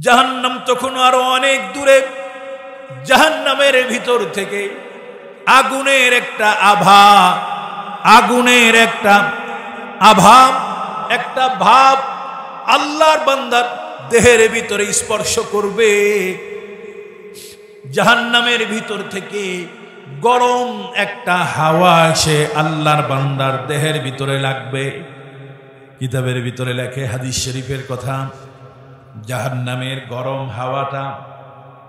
জাহান্নাম তখন আরো অনেক দূরে। জাহান্নামের ভিতর থেকে আগুনের একটা আভা, আগুনের একটা আভা, একটা ভাব আল্লাহর বান্দার দেহের ভিতরে স্পর্শ করবে। জাহান্নামের ভিতর থেকে গরম একটা হাওয়া এসে আল্লাহর বান্দার দেহের ভিতরে লাগবে। কিতাবের ভিতরে লেখে, হাদিস শরীফের কথা, জাহান্নামের গরম হাওয়াটা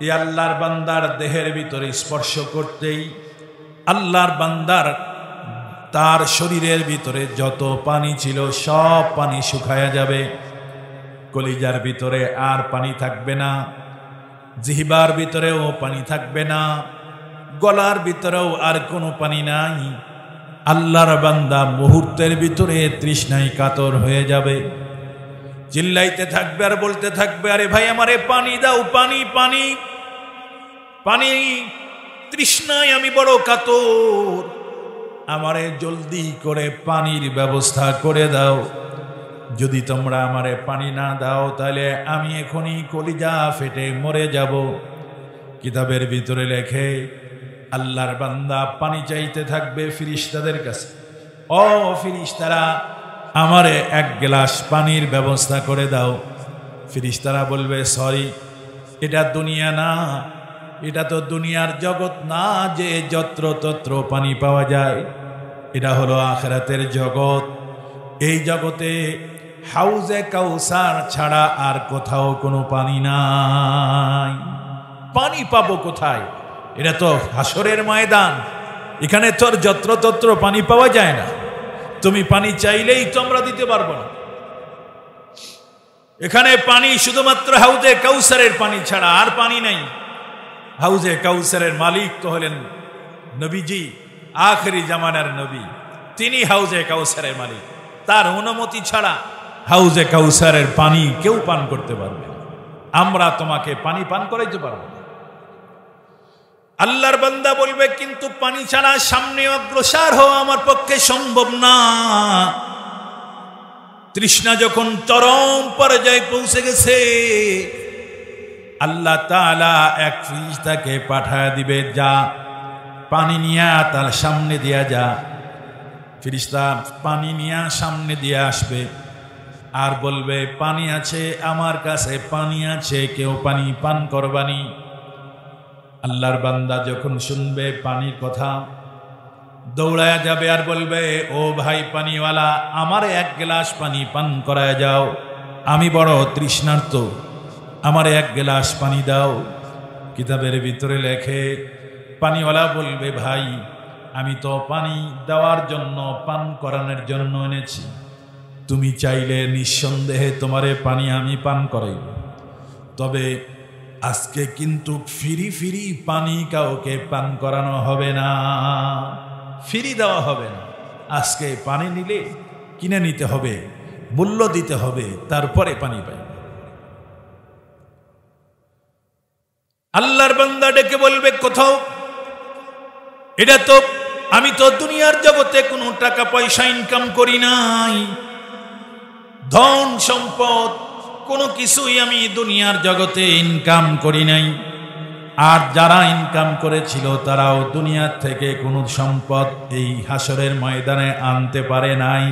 এই আল্লাহর বান্দার দেহের ভিতরে স্পর্শ করতেই আল্লাহর বান্দার তার শরীরের ভিতরে যত পানি ছিল সব পানি শুকায়া যাবে। কলিজার ভিতরে আর পানি থাকবে না, জিহ্বার ভিতরেও পানি থাকবে না, গলার ভিতরেও আর কোনো পানি নাই। আল্লাহর বান্দা মুহূর্তের ভিতরে তৃষ্ণায় কাতর হয়ে যাবে। চিল্লাইতে থাকবে আর বলতে থাকবে, আরে ভাই আমারে পানি দাও, পানি পানি পানি, তৃষ্ণায় আমি বড় কাতর, আমারে জলদি করে পানির ব্যবস্থা করে দাও। যদি তোমরা আমারে পানি না দাও তাহলে আমি এখনই কলিজা ফেটে মরে যাব। কিতাবের ভিতরে লেখে, আল্লাহর বান্দা পানি চাইতে থাকবে ফিরিস্তাদের কাছে, ও ফিরিস্তারা আমারে এক গ্লাস পানির ব্যবস্থা করে দাও। ফিরিস্তারা বলবে, সরি, এটা দুনিয়া না, এটা তো দুনিয়ার জগৎ না যে যত্র তত্র পানি পাওয়া যায়। এটা হলো আখিরাতের জগৎ। এই জগতে হাউজে কাউসার ছাড়া আর কোথাও কোনো পানি নাই। পানি পাবো কোথায়? এটা তো হাসরের ময়দান, এখানে তোর যত্রতত্র পানি পাওয়া যায় না। তুমি পানি চাইলেই তো আমরা দিতে পারবো না। এখানে পানি শুধুমাত্র হাউজে কাউসারের পানি ছাড়া আর পানি নাই। হাউজে কাউসারের মালিক তো হলেন নবীজি, আখেরি জামানার নবী, তিনি হাউজে কাউসারের মালিক। তার অনুমতি ছাড়া হাউজে কাউসারের পানি কেউ পান করতে পারবে না। আমরা তোমাকে পানি পান করাইতে পারবো না। আল্লাহর বান্দা বলবে, কিন্তু পানি ছাড়া সামনে অগ্রসর হওয়া আমার পক্ষে সম্ভব না। তৃষ্ণা যখন চরম পর্যায়ে পৌঁছে গেছে, আল্লাহ তাআলা এক ফেরেশতাকে পাঠায় দিবে, যা পানি নিয়ে তার সামনে দিয়া যা। ফেরেশতা পানি নিয়ে সামনে দিয়ে আসবে আর বলবে, পানি আছে আমার কাছে, পানি আছে, কেউ পানি পান করবানি। আল্লাহর বান্দা যখন শুনবে পানির কথা, দৌড়ায়া যাবে আর বলবে, ও ভাই পানিওয়ালা, আমার এক গ্লাস পানি পান করায় যাও, আমি বড় তৃষ্ণার্ত, আমার এক গ্লাস পানি দাও। কিতাবের ভিতরে লেখে, পানিওয়ালা বলবে, ভাই আমি তো পানি দেওয়ার জন্য, পান করানোর জন্য এনেছি, তুমি চাইলে নিঃসন্দেহে তোমারে পানি আমি পান করাই, তবে আজকে কিন্তু ফিরি ফিরি পানি কাউকে পান করানো হবে না, ফিরি দেওয়া হবে না। আজকে পানি নিলে কিনে নিতে হবে, মূল্য দিতে হবে, তারপরে পানি পাই। আল্লাহর বান্দা ডেকে বলবে, কোথাও এটা তো আমি তো দুনিয়ার জগতে কোনো টাকা পয়সা ইনকাম করি নাই, ধন সম্পদ কোনো কিছুই আমি দুনিয়ার জগতে ইনকাম করি নাই। আর যারা ইনকাম করেছিল তারাও দুনিয়ার থেকে কোনো সম্পদ এই হাসরের ময়দানে আনতে পারে নাই।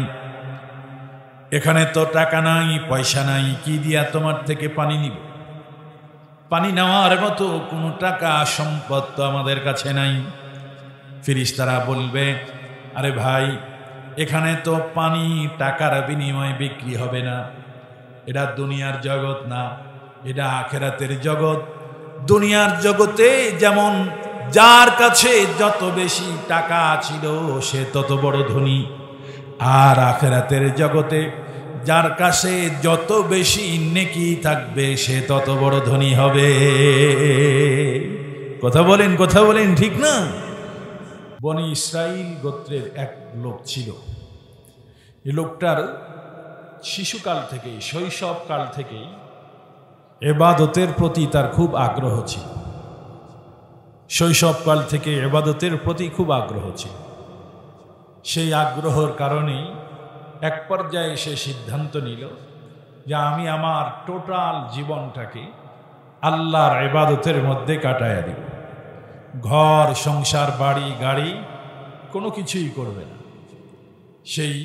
এখানে তো টাকা নাই, পয়সা নাই, কি দিয়া তোমার থেকে পানি নিব? পানি নেওয়ার মতো কোনো টাকা সম্পদ তো আমাদের কাছে নাই। ফেরেশতারা বলবে, আরে ভাই, এখানে তো পানি টাকার বিনিময়ে বিক্রি হবে না, এটা দুনিয়ার জগৎ না, এটা আখিরাতের জগৎ। দুনিয়ার জগতে যেমন যার কাছে যত বেশি টাকা ছিল সে তত বড় ধনী, আর আখিরাতের জগতে যার কাছে যত বেশি নেকি থাকবে সে তত বড় ধনী হবে। কথা বলেন, কথা বলেন, ঠিক না? বনি ইসরাইল গোত্রের এক লোক ছিল। এই লোকটার শিশুকাল থেকেই, শৈশবকাল থেকেই ইবাদতের প্রতি তার খুব আগ্রহ ছিল। শৈশবকাল থেকে ইবাদতের প্রতি খুব আগ্রহ ছিল। সেই আগ্রহের কারণেই এক পর্যায়ে সে সিদ্ধান্ত নিল যে আমি আমার টোটাল জীবনটাকে আল্লাহর ইবাদতের মধ্যে কাটায়া দিব। ঘর সংসার বাড়ি গাড়ি কোনো কিছুই করবে না। সেই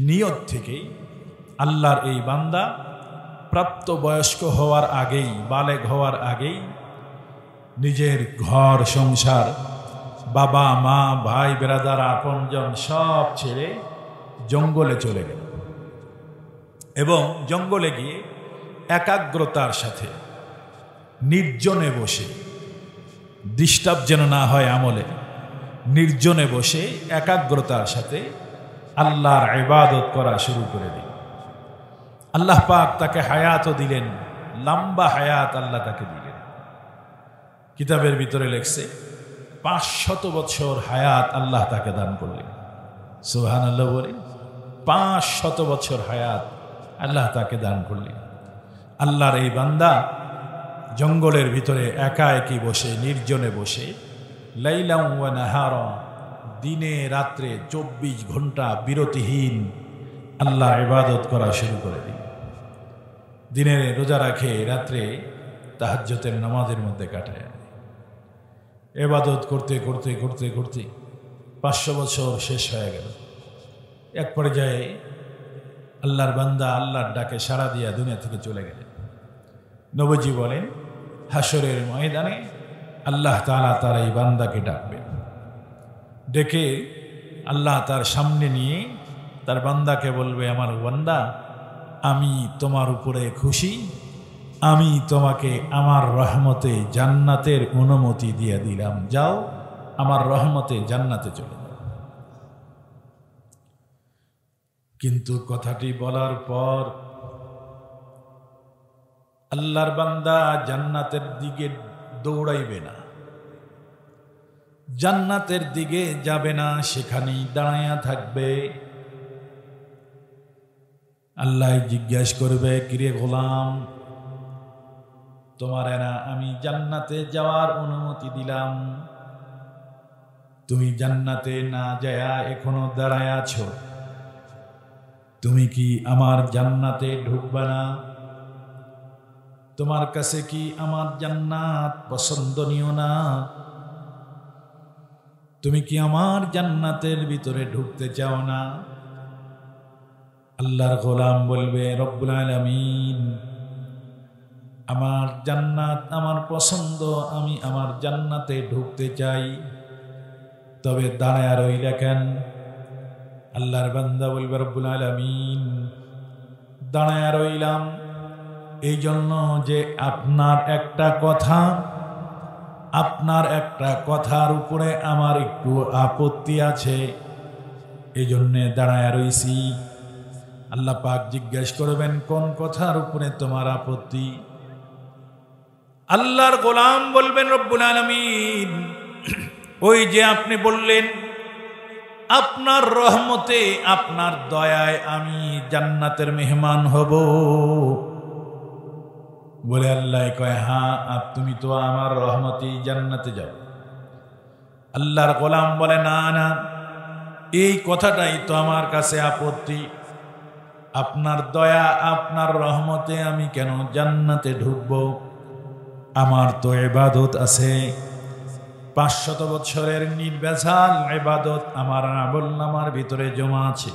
নিয়ত থেকেই আল্লাহর এই বান্দা প্রাপ্তবয়স্ক হওয়ার আগেই, বালেগ হওয়ার আগেই নিজের ঘর সংসার, বাবা মা ভাই বেরাদার আপনজন সব ছেড়ে জঙ্গলে চলে গেল এবং জঙ্গলে গিয়ে একাগ্রতার সাথে নির্জনে বসে, ডিস্টার্ব যেন না হয় আমলে, নির্জনে বসে একাগ্রতার সাথে আল্লাহর ইবাদত করা শুরু করে দিল। আল্লাহ পাক তাকে হায়াতও দিলেন, লম্বা হায়াত আল্লাহ তাকে দিলেন। কিতাবের ভিতরে লেখছে 500 বছর হায়াত আল্লাহ তাকে দান করলেন। সুবহানাল্লাহ বলে 500 বছর হায়াত আল্লাহ তাকে দান করলেন। আল্লাহর এই বান্দা জঙ্গলের ভিতরে একা একই বসে, নির্জনে বসে, লাইলা ওয়া নাহারা, দিনে রাত্রে 24 ঘন্টা বিরতিহীন আল্লাহর ইবাদত করা শুরু করে দিল। দিনে রোজা রাখে, রাত্রে তাহাজ্জুদের নামাজের মধ্যে কাটায়। ইবাদত করতে করতে করতে করতে 500 বছর শেষ হয়ে গেল। এক পর্যায়ে আল্লাহর বান্দা আল্লাহর ডাকে সাড়া দিয়া দুনিয়া থেকে চলে গেলেন। নবীজি বলেন, হাসরের ময়দানে আল্লাহ তাআলা তার এই বান্দাকে ডাকবেন। ডেকে আল্লাহ তার সামনে নিয়ে তার বান্দাকে বলবে, আমার বান্দা, আমি তোমার উপরে খুশি, আমি তোমাকে আমার রহমতে জান্নাতের অনুমতি দিয়ে দিলাম, যাও আমার রহমতে জান্নাতে চলে যাও। কিন্তু কথাটি বলার পর আল্লাহর বান্দা জান্নাতের দিকে দৌড়াইবে না, জান্নাতের দিকে যাবে না, সেখানেই দাঁড়ায়া থাকবে। আল্লাহ জিজ্ঞাসা করবে, কিরে গোলাম, তোমার না আমি জান্নাতে যাওয়ার অনুমতি দিলাম, তুমি জান্নাতে না যায়া এখনো দাঁড়ায় আছো, তুমি কি আমার জান্নাতে ঢুকবে না? তোমার কাছে কি আমার জান্নাত পছন্দনীয় না? তুমি কি আমার জান্নাতের ভিতরে ঢুকতে চাও না? আল্লাহর গোলাম বলবে, রব্বুল আলামিন, আমার জান্নাত আমার পছন্দ, আমি আমার জান্নাতে ঢুকতে চাই, তবে দাঁড়ায় রইলা কেন? আল্লাহর বান্দা বলবে, রব্বুল আলামিন, দাঁড়ায় রইলাম এই জন্য যে আপনার একটা কথার উপরে আমার একটু আপত্তি আছে, এই জন্যে দাঁড়ায় রইছি। আল্লাহ পাক জিজ্ঞাসা করবেন, কোন কথার উপরে তোমার আপত্তি? আল্লাহর গোলাম বলবেন, রব্বুল আলামিন, ওই যে আপনি বললেন আপনার রহমতে, আপনার দয়ায় আমি জান্নাতের মেহমান হব। বলে আল্লাহ কয়, হ্যাঁ, তুমি তো আমার রহমতেই জান্নাতে যাও। আল্লাহর গোলাম বলে, না না, এই কথাটাই তো আমার কাছে আপত্তি। আপনার দয়া, আপনার রহমতে আমি কেন জান্নাতে ঢুকব? আমার তো ইবাদত আছে, 500 বছরের নির্ভেজাল ইবাদত আমার আমলনামার ভিতরে জমা আছে।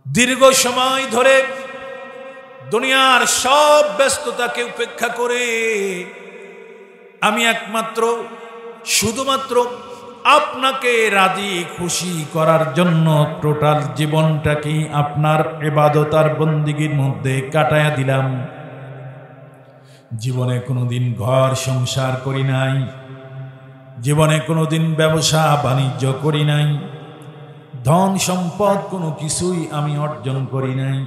দীর্ঘ সময় ধরে দুনিয়ার সব ব্যস্ততাকে উপেক্ষা করে আমি একমাত্র শুধুমাত্র আপনাকে রাজি খুশি করার জন্য টোটাল জীবনটাকে আপনার ইবাদত আর বন্দেগীর মধ্যে কাটায়া দিলাম। জীবনে কোনোদিন ঘর সংসার করি নাই, জীবনে কোনোদিন ব্যবসা বাণিজ্য করি নাই, ধন সম্পদ কোনো কিছুই আমি অর্জন করি নাই,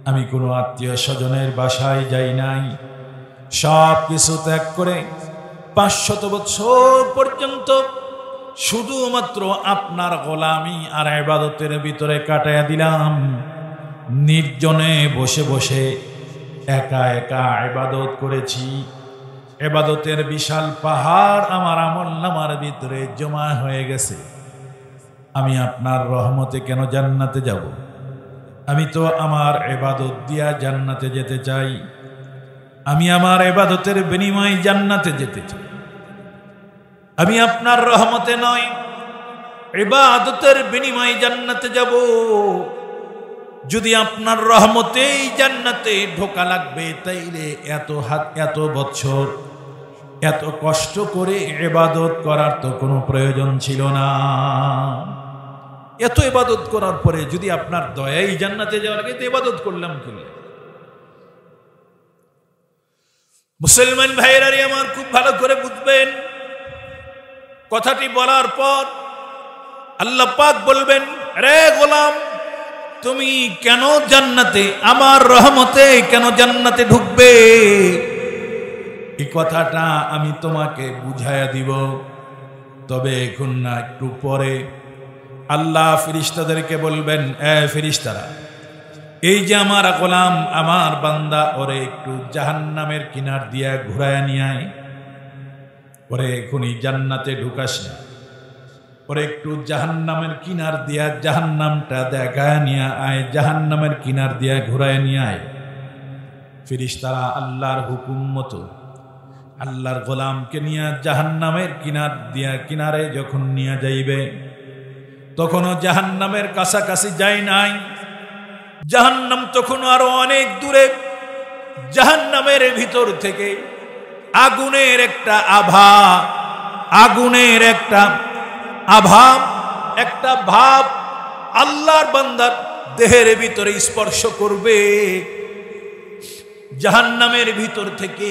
আমি কোনো আত্মীয় স্বজনের বাসায় যাই নাই। সব কিছু ত্যাগ করে 500 বছর পর্যন্ত শুধুমাত্র আপনার গোলামি আর ইবাদতের ভিতরে কাটায়া দিলাম। নির্জনে বসে বসে একা একা ইবাদত করেছি। ইবাদতের বিশাল পাহাড় আমার আমলনামার ভিতরে জমা হয়ে গেছে। আমি আপনার রহমতে কেন জান্নাতে যাব? আমি তো আমার ইবাদত দিয়া জান্নাতে যেতে চাই। আমি আমার ইবাদতের বিনিময়ে জান্নাতে যেতে চাই। আমি আপনার রহমতে নয়, ইবাদতের বিনিময়ে জান্নাতে যাব। যদি আপনার রহমতেই জান্নাতে ঢোকা লাগবে, তাইলে এত বছর এত কষ্ট করে ইবাদত করার তো কোনো প্রয়োজন ছিল না। এত ইবাদত করার পরে যদি আপনার দয়াই জান্নাতে যাওয়ার আগে তো ইবাদত করলাম কি? মুসলমান ভাইয়েরা আমার খুব ভালো করে বুঝবেন, কথাটি বলার পর আল্লাহ পাক বলবেন, রে গোলাম, তুমি কেন জান্নাতে, আমার রহমতে কেন জান্নাতে ঢুকবে? এই কথাটা আমি তোমাকে বুঝাইয়া দিব, তবে এখন না, একটু পরে। আল্লাহ ফেরেশতাদেরকে বলবেন, এ ফেরেশতারা, এই যে আমার গোলাম, আমার বান্দা, ওরে একটু জাহান্নামের কিনার দিয়া ঘুরায় নিয়ে আয়। ওরে এখনই জান্নাতে ঢুকাস না, ওরে একটু জাহান্নামের কিনার দিয়া জাহান্নামটা দেখায় নিয়ে আয়, জাহান্নামের কিনার দিয়া ঘুরায় নিয়ে আয়। ফেরেশতারা আল্লাহর হুকুম মতো আল্লাহর গোলামকে নিয়ে জাহান্নামের কিনারে যখন নিয়ে যাইবে, তখনও জাহান্নামের কাছাকাছি যায় নাই। জাহান্নাম তখন আরো অনেক দূরে। জাহান্নামের ভিতর থেকে আগুনের একটা ভাব আল্লাহর বান্দার দেহের ভিতরে স্পর্শ করবে। জাহান্নামের ভিতর থেকে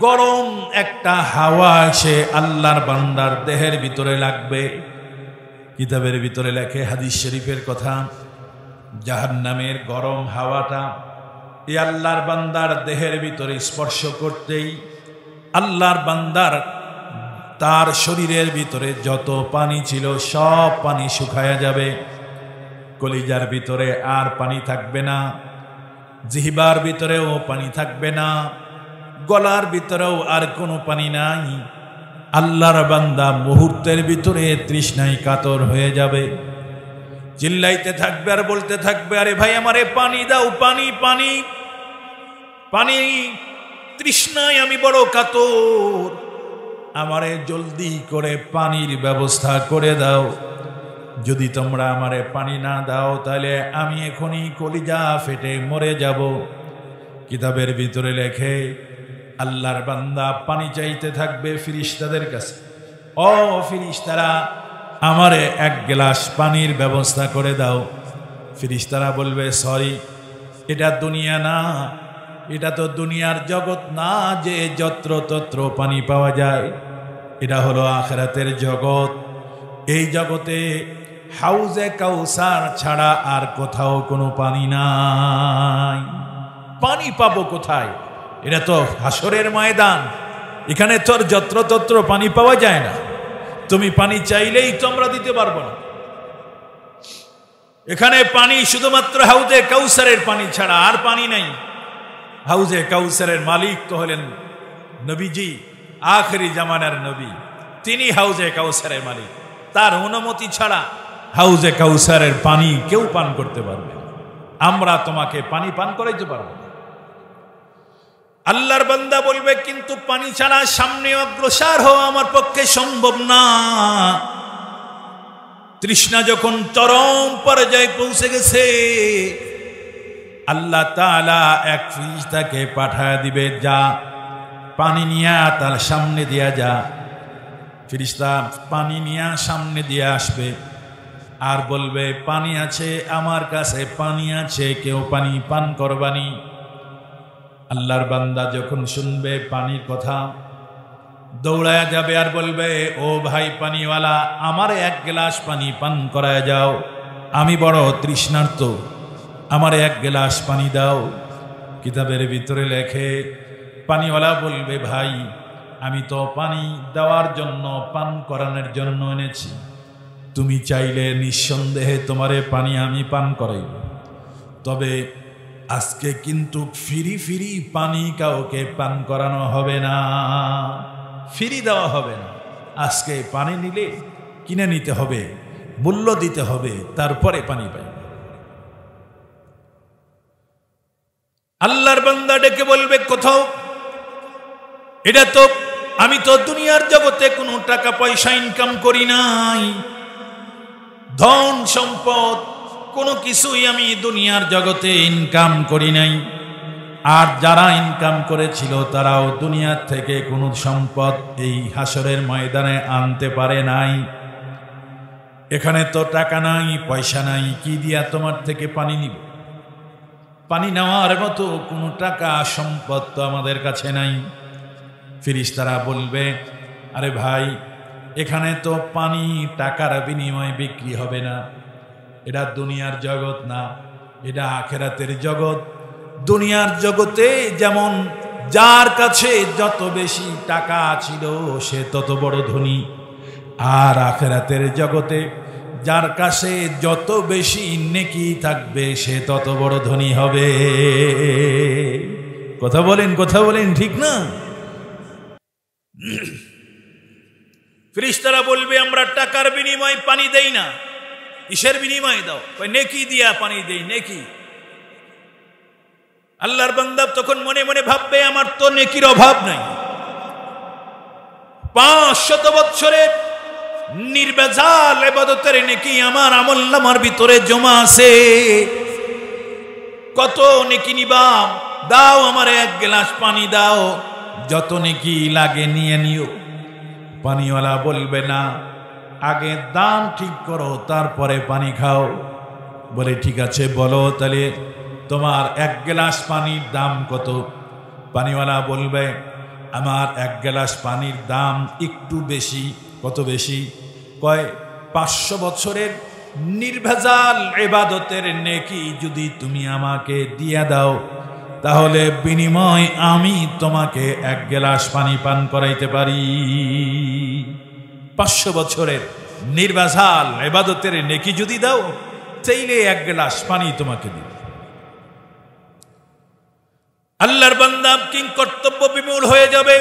গরম একটা হাওয়া এসে আল্লাহর বান্দার দেহের ভিতরে লাগবে। কিতাবের ভিতরে লেখে, হাদিস শরীফের কথা, জাহান্নামের গরম হাওয়াটা এই আল্লাহর বান্দার দেহের ভিতরে স্পর্শ করতেই আল্লাহর বান্দার তার শরীরের ভিতরে যত পানি ছিল সব পানি শুকায়া যাবে। কলিজার ভিতরে আর পানি থাকবে না, জিহ্বার ভিতরেও পানি থাকবে না, গলার ভিতরেও আর কোনো পানি নাই। আল্লাহর বান্দা মুহূর্তের ভিতরে তৃষ্ণায় কাতর হয়ে যাবে। চিল্লাইতে থাকবে আর বলতে থাকবে, আরে ভাই আমারে পানি দাও, পানি পানি পানি, তৃষ্ণায় আমি বড় কাতর, আমারে জলদি করে পানির ব্যবস্থা করে দাও। যদি তোমরা আমারে পানি না দাও, তাহলে আমি এখনই কলিজা ফেটে মরে যাব। কিতাবের ভিতরে লেখে, আল্লাহর বান্দা পানি চাইতে থাকবে ফেরেশতাদের কাছে, ও ফেরেশতারা আমারে এক গ্লাস পানির ব্যবস্থা করে দাও। ফেরেশতারা বলবে, সরি, এটা দুনিয়া না, এটা তো দুনিয়ার জগৎ না যে যত্র তত্র পানি পাওয়া যায়। এটা হলো আখিরাতের জগৎ। এই জগতে হাউজে কাউসার ছাড়া আর কোথাও কোনো পানি নাই। পানি পাবো কোথায়? এটা তো হাসরের ময়দান, এখানে তোর যত্রতত্র পানি পাওয়া যায় না। তুমি পানি চাইলেই তো আমরা দিতে পারবো না। এখানে পানি শুধুমাত্র হাউজে কাউসারের পানি ছাড়া আর পানি নাই। হাউজে কাউসারের মালিক তো হলেন নবীজি, আখেরি জামানার নবী, তিনি হাউজে কাউসারের মালিক। তার অনুমতি ছাড়া হাউজে কাউসারের পানি কেউ পান করতে পারবে না। আমরা তোমাকে পানি পান করাইতে পারবো না। আল্লাহর বান্দা বলবে, কিন্তু পানি ছাড়া সামনে অগ্রসর হওয়া আমার পক্ষে সম্ভব না। তৃষ্ণা যখন চরম পর্যায়ে পৌঁছে গেছে, আল্লাহ তাআলা এক ফেরেশতাকে পাঠায় দিবে, যা পানি নিয়ে তার সামনে দিয়া যা। ফেরেশতা পানি নিয়ে সামনে দিয়ে আসবে আর বলবে, পানি আছে আমার কাছে, পানি আছে, কেউ পানি পান করবানি। আল্লাহর বান্দা যখন শুনবে পানির কথা, দৌড়ায় যাবে আর বলবে, ও ভাই পানিওয়ালা, আমার এক গ্লাস পানি পান করায় যাও, আমি বড় তৃষ্ণার্ত, আমার এক গ্লাস পানি দাও। কিতাবের ভিতরে লেখে, পানিওয়ালা বলবে, ভাই আমি তো পানি দেওয়ার জন্য, পান করানোর জন্য এনেছি, তুমি চাইলে নিঃসন্দেহে তোমারে পানি আমি পান করাইব, তবে আজকে কিন্তু ফিরি ফিরি পানি কাউকে পান করানো হবে না, ফিরি দেওয়া হবে না। আজকে পানি নিলে কিনে নিতে হবে, মূল্য দিতে হবে, তারপরে পানি পাই। আল্লাহর বান্দা ডেকে বলবে, কোথাও এটা তো আমি তো দুনিয়ার জগতে কোনো টাকা পয়সা ইনকাম করি নাই, ধন সম্পদ কোনো কিছুই আমি দুনিয়ার জগতে ইনকাম করি নাই। আর যারা ইনকাম করেছিল তারাও দুনিয়ার থেকে কোনো সম্পদ এই হাসরের ময়দানে আনতে পারে নাই। এখানে তো টাকা নাই, পয়সা নাই, কি দিয়া তোমার থেকে পানি নিব? পানি নেওয়ার মতো কোনো টাকা সম্পদ তো আমাদের কাছে নাই। ফেরেশতারা বলবে, আরে ভাই, এখানে তো পানি টাকার বিনিময়ে বিক্রি হবে না, এটা দুনিয়ার জগৎ না, এটা আখিরাতের জগৎ। দুনিয়ার জগতে যেমন যার কাছে যত বেশি টাকা ছিল সে তত বড় ধনী, আর আখিরাতের জগতে যার কাছে যত বেশি নেকি থাকবে সে তত বড় ধনী হবে। কথা বলেন, ঠিক না? ফেরেশতারা বলবে, আমরা টাকার বিনিময়ে পানি দেই না। কিসের বিনিময়ে দাও? নেকি দিয়া পানি দেই, নেকি। আল্লাহর বান্দা তখন মনে মনে ভাববে, আমার তো নেকির অভাব নাই, 500 বছরের নির্ভেজাল ইবাদতের নেকি আমার আমলনামার ভিতরে জমা আছে। কত নেকি নিবা? দাও আমার 1 গ্লাস পানি দাও, যত নেকি লাগে নিয়ে নিও। পানিওয়ালা বলবে, না, আগে দাম ঠিক করো তারপরে পানি খাও। বলে, ঠিক আছে, বলো তাহলে তোমার 1 গ্লাস পানির দাম কত? পানিওয়ালা বলবে, আমার 1 গ্লাস পানির দাম একটু বেশি। কত বেশি? কয়, 500 বছরের নির্ভেজাল ইবাদতের নেকি যদি তুমি আমাকে দিয়ে দাও, তাহলে বিনিময় আমি তোমাকে 1 গ্লাস পানি পান করাইতে পারি। 500 বছরের নির্ভেজাল ইবাদতের নেকি যদি দাও, চাইলে 1 গ্লাস পানি তোমাকে দিব। আল্লাহর বান্দা কিং কর্তব্য বিমূঢ় হয়ে যাবে,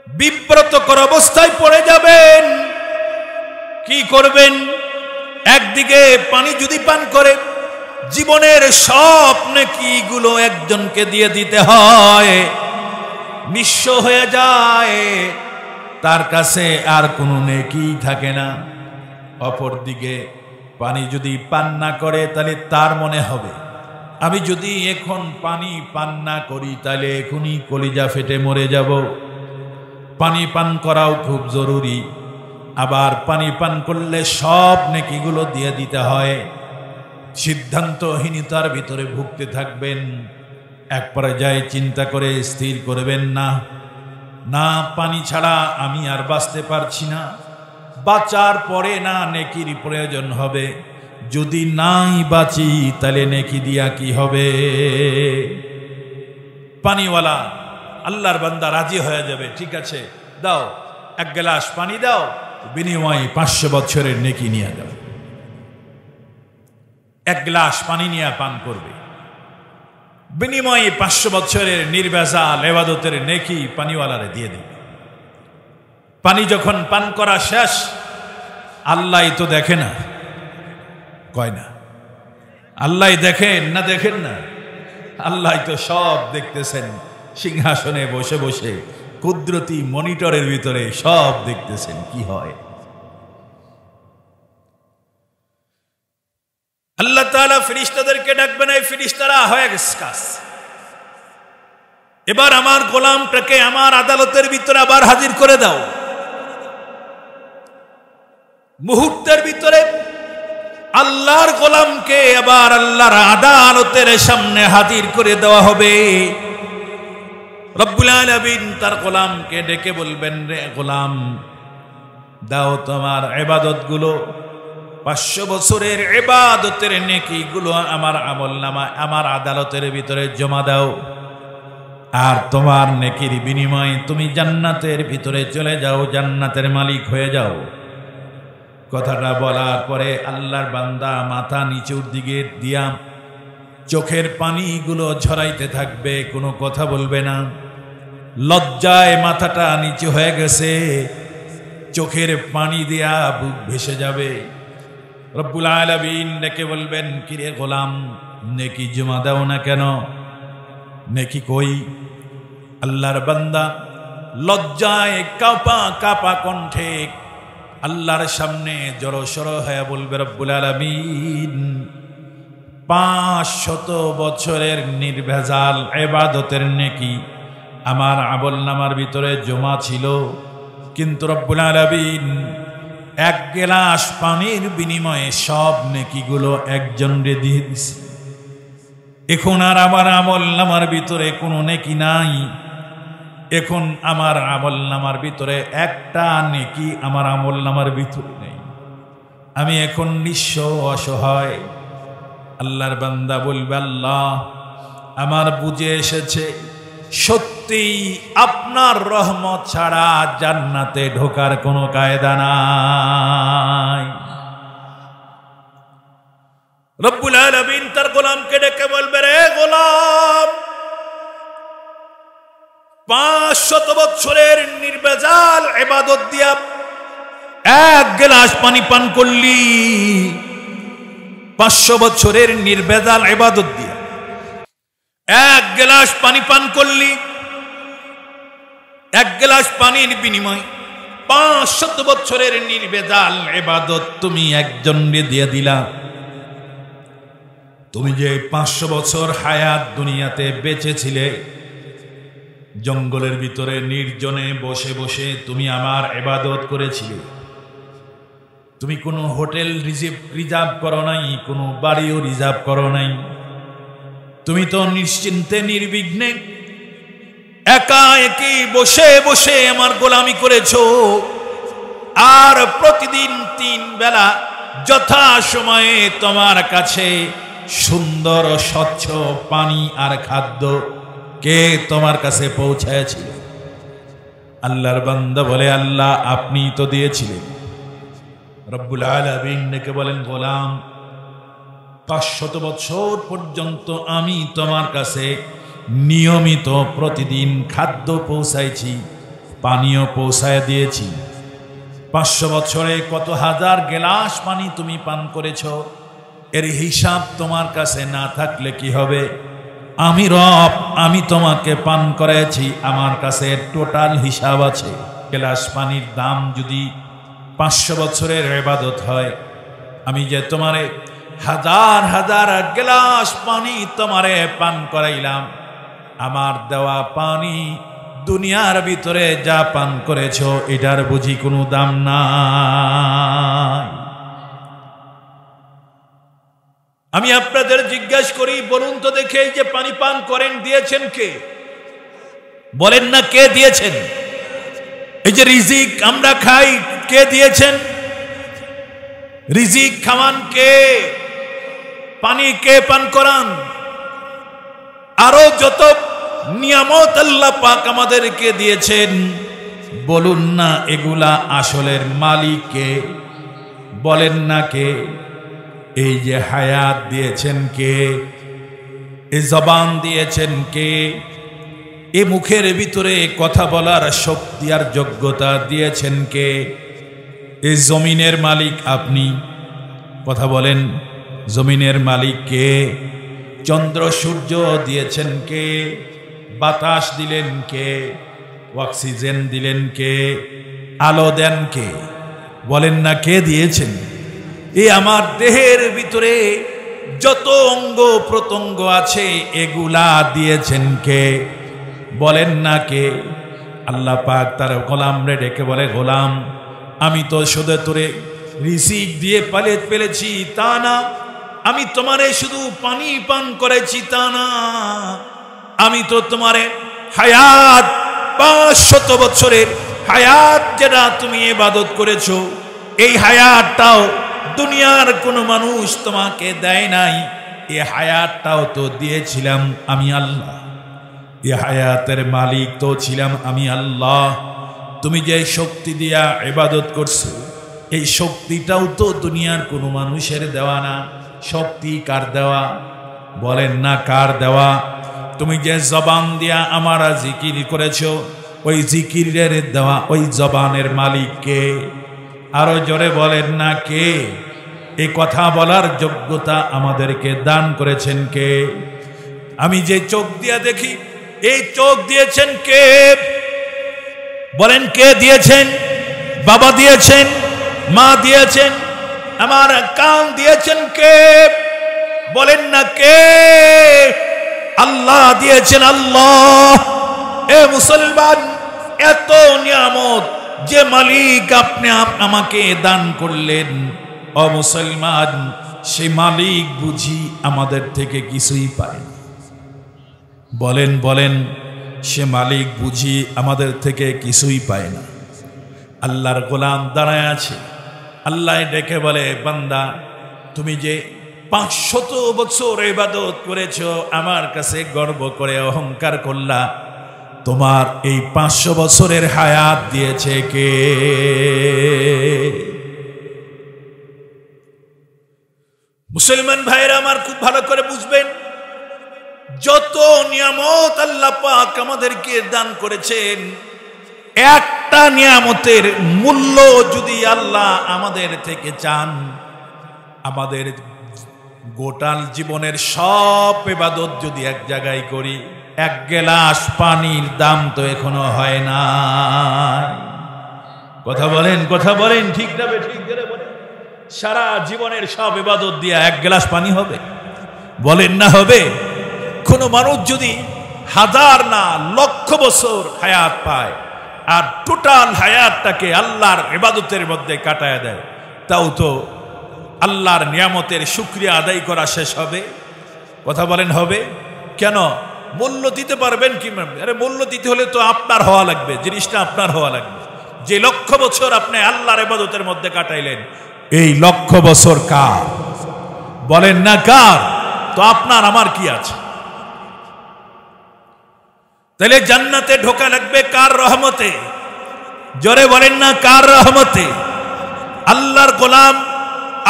বিব্রতকর অবস্থায় পড়ে যাবেন। কি করবেন? একদিকে পানি যদি পান করে জীবনের সব নেকিগুলো একজনকে দিয়ে দিতে হয়, নিঃস্ব হয়ে যায়, তার কাছে আর কোনো নেকি থাকে না। অপরদিকে পানি যদি পান না করে তাহলে তার মনে হবে, আমি যদি এখন পানি পান না করি তাহলে এখনই কলিজা ফেটে মরে যাব। পানি পান করাও খুব জরুরি। আবার পানি পান করলে সব নেকিগুলো দিয়ে দিতে হয়। সিদ্ধান্তহীনতার ভিতরে ভুগতে থাকবেন। এক পর্যায়ে চিন্তা করে স্থির করবেন, না না, পানি ছাড়া আমি আর বাঁচতে পারছি না। বাঁচার পরে না নেকির প্রয়োজন হবে, যদি নাই বাঁচি তাহলে নেকি দিয়া কি হবে? পানিওয়ালা আল্লাহর বান্দা রাজি হয়ে যাবে, ঠিক আছে দাও, 1 গ্লাস পানি দাও, বিনিময়ে 500 বছরের নেকি নিয়ে দাও। 1 গ্লাস পানি নিয়ে পান করবে, বিনিময়ে 500 বছরের নির্ভেজাল ইবাদতের নেকি পানিওয়ালারে দিয়ে দেবে। পানি যখন পান করা শেষ, আল্লাহ তো দেখে না, কয় না, আল্লাহ দেখেন না? দেখেন না? আল্লাহ তো সব দেখতেছেন, সিংহাসনে বসে বসে কুদরতি মনিটরের ভিতরে সব দেখতেছেন কি হয়। আল্লাহ তাআলা ফেরেশতাদেরকে ডাকবেন, এই ফেরেশতারা হয়ে গেছে কাজ, এবার আমার গোলামটাকে আমার আদালতের ভিতরে আবার হাজির করে দাও। মুহূর্তের ভিতরে আল্লাহর গোলামকে আবার আল্লাহর আদালতের সামনে হাজির করে দেওয়া হবে। রব্বুল আলামিন তার গোলামকে ডেকে বলবেন, রে গোলাম, দাও তোমার ইবাদতগুলো, 500 বছরের ইবাদতের নেকিগুলো আমার আমলনামা, আমার আদালতের ভিতরে জমা দাও। আর তোমার নেকির বিনিময়ে তুমি জান্নাতের ভিতরে চলে যাও, জান্নাতের মালিক হয়ে যাও। কথাটা বলার পরে আল্লাহর বান্দা মাথা নিচুর দিকে দিয়া চোখের পানিগুলো ঝরাইতে থাকবে, কোনো কথা বলবে না। লজ্জায় মাথাটা নিচু হয়ে গেছে, চোখের পানি দিয়া বুক ভেসে যাবে। রব্বুল আলামিন ডেকে বলবেন, কিরে গোলাম, নেকি জমা দাও না কেন? নেকি কই? আল্লাহর বান্দা লজ্জায় কাঁপা কাঁপা কণ্ঠে আল্লাহর সামনে জড়সড় হয়ে বলবে, রব্বুল আলামিন 500 বছরের নির্ভেজাল ইবাদতের নেকি আমার আমলনামার ভিতরে জমা ছিল, কিন্তু রব্বুল আলামিন 1 গ্লাস পানির বিনিময়ে সব নেকিগুলো একজনকে দিয়ে দিছে। এখন আর আমার আমলনামার ভিতরে কোনো নেকি নাই। এখন আমার আমলনামার ভিতরে একটা নেকি আমার আমলনামার ভিতরে নেই। আমি এখন নিঃস্ব অসহায়। আল্লাহর বান্দা বলবে, আল্লাহ আমার বুঝে এসেছে সত্যি আপনার রহমত ছাড়া জান্নাতে ঢোকার কোনো কায়দা নাই। রব্বুল আলামিন তার গোলামকে ডেকে বলবে, রে গোলাম, 500 বছরের নির্ভেজাল ইবাদত দিয়া 1 গ্লাস পানি পান করলি। 500 বছরের নির্ভেজাল ইবাদত দিয়া 1 গ্লাস পানি পান করলি। 1 গ্লাস পানির বিনিময় 500 বছরের নির্ভেজাল ইবাদত তুমি একজনকে দিয়ে দিলা। তুমি যে 500 বছর হায়াত দুনিয়াতে বেঁচেছিলে, জঙ্গলের ভিতরে নির্জনে বসে বসে তুমি আমার ইবাদত করেছিলে। তুমি কোনো হোটেল রিজার্ভ করো নাই, কোনো বাড়িও রিজার্ভ করো নাই। তুমি তো নিশ্চিন্তে নির্বিঘ্নে একা একই বসে বসে আমার গোলামি করেছো। আর প্রতিদিন 3 বেলা যথা সময়ে তোমার কাছে সুন্দর স্বচ্ছ পানি আর খাদ্য কে তোমার কাছে পৌঁছায়ছিল? আল্লাহর বান্দা বলে, আল্লাহ আপনি তো দিয়েছিলেন। রব্বুল আলামিন কে বলেন, গোলাম 500 বছর পর্যন্ত আমি তোমার কাছে নিয়মিত প্রতিদিন খাদ্য পৌঁছাইছি, পানীয় পৌঁছায় দিয়েছি। 500 বছরে কত হাজার গ্লাস পানি তুমি পান করেছ, এর হিসাব তোমার কাছে না থাকলে কি হবে? আমি রব, আমি তোমাকে পান করেছি, আমার কাছে টোটাল হিসাব আছে। গ্লাস পানির দাম যদি 500 বছরের ইবাদত হয়, আমি যে তোমারে হাজার হাজার গ্লাস পানি তোমারে পান করাইলাম, আমার দেওয়া পানি দুনিয়ার ভিতরে যা পান করেছ এটার বুঝি কোনো দাম নাই? আমি আপনাদের জিজ্ঞাসা করি, বলুন তো দেখে, এই যে পানি পান করেন দিয়েছেন কে? বলেন না, কে দিয়েছেন? এই যে রিজিক আমরা খাই, কে দিয়েছেন? রিজিক খাওয়ান কে? পানি কে পান করান? আরো যত নিয়ামত আল্লাহ পাক আমাদেরকে দিয়েছেন, বলুন না এগুলা আসলের মালিক কে? বলেন না কে? এই যে হায়াত দিয়েছেন কে? এই জবান দিয়েছেন কে? এই মুখের ভিতরে কথা বলার শক্তি আর যোগ্যতা দিয়েছেন কে? এই জমিনের মালিক আপনি, কথা বলেন, জমিনের মালিক কে? চন্দ্র সূর্য দিয়েছেন কে? বাতাস দিলেন কে? অক্সিজেন দিলেন কে? আলো দেন কে? বলেন না কে দিয়েছেন? এই আমার দেহের ভিতরে যত অঙ্গ প্রত্যঙ্গ আছে এগুলা দিয়েছেন কে? বলেন না কে? আল্লাহ পাক তার গোলামরে ডেকে বলে, গোলাম আমি তো শুধু তোরে রিজিক দিয়ে পালে ফেলেছি তা না, আমি তোমারে শুধু পানি পান করেছি তা না, আমি তো তোমারে হায়াত 500 বছরের হায়াত যেটা তুমি ইবাদত করেছো, এই হায়াতটাও দুনিয়ার কোনো মানুষ তোমাকে দেয় নাই। এই হায়াতটাও তো দিয়েছিলাম আমি আল্লাহ। এই হায়াতের মালিক তো ছিলাম আমি আল্লাহ। তুমি যে শক্তি দিয়া ইবাদত করছো, এই শক্তিটাও তো দুনিয়ার কোনো মানুষের দেওয়া না। শক্তি কার দেওয়া? বলেন না কার দেওয়া? তুমি যে জবান দিয়া আমার জিকির করেছো, ওই জিকিরের দেওয়া ওই জবানের মালিক কে? আরো জোরে বলেন না কে? এই কথা বলার যোগ্যতা আমাদেরকে দান করেছেন কে? আমি যে চোখ দিয়া দেখি, এই চোখ দিয়েছেন কে? বলেন কে দিয়েছেন? বাবা দিয়েছেন, মা দিয়েছেন। আমার কান দিয়েছেন কে? বলেন না কে? আল্লাহ দিয়েছেন, আল্লাহ। এ মুসলমান, এত নিয়ামত যে মালিক আপনি আমাকে দান করলেন, ও মুসলমান, সে মালিক বুঝি আমাদের থেকে কিছুই পায় না? বলেন বলেন, সে মালিক বুঝি আমাদের থেকে কিছুই পায় না? আল্লাহর গোলাম দাঁড়ায় আছে, আল্লাহ ডেকে বলে, বান্দা তুমি যে 500 বছর ইবাদত করেছো, আমার কাছে গর্ব করে অহংকার করলা, তোমার এই 500 বছরের হায়াত দিয়েছে কে? মুসলমান ভাইরা আমার, খুব ভালো করে বুঝবেন, যত নিয়ামত আল্লাহ পাক আমাদেরকে দান করেছেন, একটা নিয়ামতের মূল্য যদি আল্লাহ আমাদের থেকে চান, আমাদের গোটাল জীবনের সব ইবাদত যদি এক জায়গায় করি, এক গ্লাস পানির দাম তো এখনো হয় না। কথা বলেন, কথা বলেন, ঠিক যাবে, ঠিক যাবে বলেন। সারা জীবনের সব ইবাদত দিয়ে এক গ্লাস পানি হবে? বলেন না হবে? কোন মানুষ যদি 1000 না লক্ষ বছর হায়াত পায়, আর টোটাল হায়াতটাকে আল্লাহর ইবাদতের মধ্যে কাটায় দেয়, তাও তো আল্লাহর নিয়ামতের শুকরিয়া আদায় করা শেষ হবে? কথা বলেন হবে? কেন? মূল্য দিতে পারবেন কি? আরে মূল্য দিতে হলে তো আপনার হওয়া লাগবে, জিনিসটা আপনার হওয়া লাগবে। যে লক্ষ বছর আপনি আল্লাহর ইবাদতের মধ্যে কাটাইলেন, এই লক্ষ বছর কার? বলেন না কার? তো আপনার আমার কি আছে? তাহলে জান্নাতে ঢোকা লাগবে কার রহমতে? জোরে বলেন না, কার রহমতে? আল্লাহর গোলাম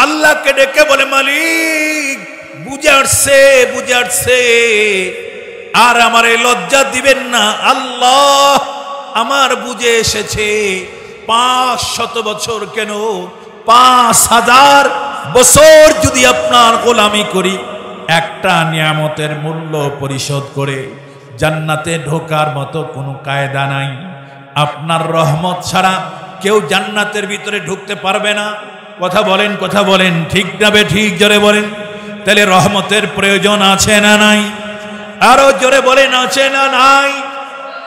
আল্লাহকে ডেকে বলে, মালিক বুঝাচ্ছে, বুঝাচ্ছে, আর আমার এই লজ্জা দিবেন না আল্লাহ, আমার বুঝে এসেছে। 500 বছর কেন, 5000 বছর যদি আপনার গোলামি করি, একটা নিয়ামতের মূল্য পরিশোধ করে জান্নাতে ঢোকার মতো কোনো কায়দা নাই। আপনার রহমত ছাড়া কেউ জান্নাতের ভিতরে ঢুকতে পারবে না। কথা বলেন, কথা বলেন, ঠিক যাবে, ঠিক জোরে বলেন। তাহলে রহমতের প্রয়োজন আছে না নাই? আরো জোরে বলেন, আছে না নাই?